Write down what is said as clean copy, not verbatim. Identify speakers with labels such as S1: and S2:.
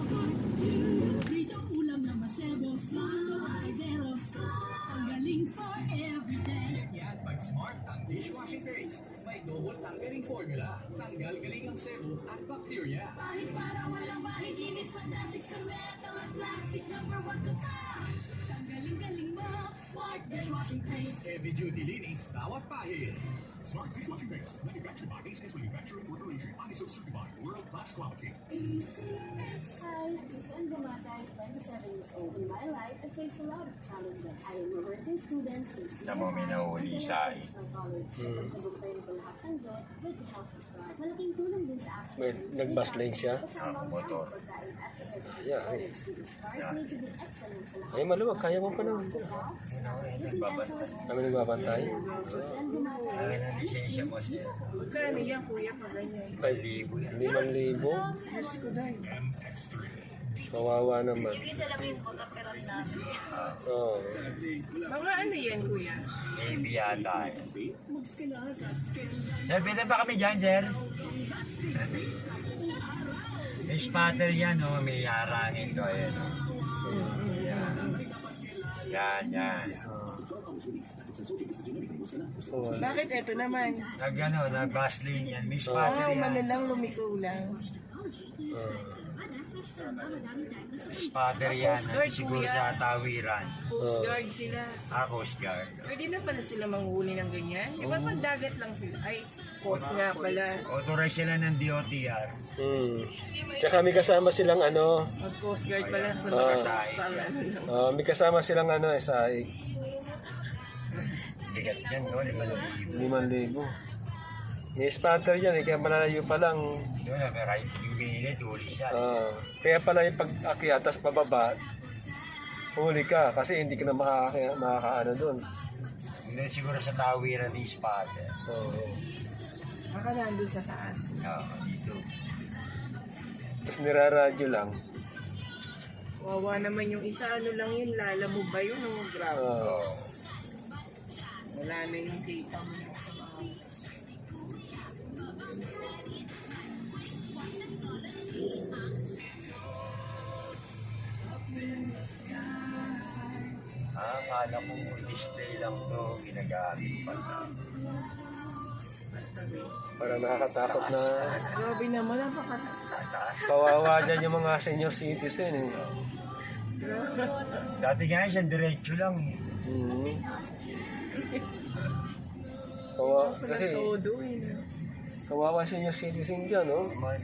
S1: Dito ulam na masebo, flato, caldero, ang galing for everyday.
S2: Yan pag smart ang dishwashing paste. May double tanggaling formula. Tanggal galing ang sebo at bacteria.
S1: Kahit para walang mahiginis, fantastic sa metal at plastic, number one to ka. Ang galing-galing mo, smart dishwashing paste.
S2: Heavy duty linis bawat pahid.
S3: Smart dishwashing paste, manufactured by ACS Manufacturing Corporation, ISO certified, world-class quality.
S4: Hi, I'm Bumatay, 27 years old. In my life, I faced a lot of challenges. I am a working student since
S5: Alam mo, may nahuli siya eh.
S4: my college. Tagumpayin ko lahat ng Diyos with the help of God. Malaking tulong din sa akin.
S6: Wait, nag-bus lane siya?
S4: Kasama ang
S5: motor.
S4: tamang pagkain at the
S6: Yeah,
S4: college students. Inspires me to be excellent sa lahat.
S6: Ay, maluwag. Kaya mo pa naman.
S5: Nagbabantay.
S6: Kami nagbabantay.
S4: And Bumatay,
S5: Akin ang lisensya mo siya.
S7: Magkano yan, kuya, pag ganyan?
S5: 5,000 yan.
S6: 5,000.
S7: Diyos ko dahil.
S3: MX3.
S6: Kawawa naman.
S8: Yung isa lang yung motor pero namin.
S6: Oo.
S7: Mga ano yan, kuya?
S5: Maybe yata eh. Sir, pwede ba kami dyan, sir? May spatter yan, oh. May harangin to, ayan, oh. Yan, yan.
S6: Oo.
S7: Bakit eto naman?
S5: Nag-bus lane yan. May spatter yan.
S7: Malalang lumiko lang.
S5: May spatter yan.
S7: Guard,
S5: Siguro
S7: kuya.
S5: sa tawiran.
S7: Coast Guard sila.
S5: Coast Guard.
S7: Pwede na pala sila manghuli ng ganyan? Di ba pag dagat lang sila? Ay, coast nga pala.
S5: Authorize sila ng DOTR.
S6: Tsaka may kasama silang ano,
S7: Mag Coast Guard pala sa
S6: Ah.
S7: mga coastal. Ano lang.
S6: may kasama silang ano, sa
S5: Bigat yan, no? 5,000.
S6: 5,000. May spatter yan, kaya malalayo pa lang.
S5: Doon na, pero yung binili, duli siya.
S6: Kaya pala yung pag-akyat, tas pababa, huli ka kasi hindi ka na makakaano doon.
S5: Hindi siguro sa tawiran ni spatter.
S7: Baka nandun sa taas.
S5: Oo, dito.
S6: Tapos niraradyo lang.
S7: Wawa naman yung isa, ano lang yun, lala mo ba yun? O grab?
S5: Oo.
S7: Wala na yung kita mo sa mga...
S5: Akala ko display lang to, ginagamit pa na.
S6: Para nakakatakot na.
S7: Grabe naman,
S5: Tataas.
S6: Kawawa dyan yung mga senior citizen. Eh.
S5: Dati nga siya, diretso lang.
S6: Kawawa, kasi
S7: todo eh.
S6: kawawa senior citizen dyan, no?
S5: Man,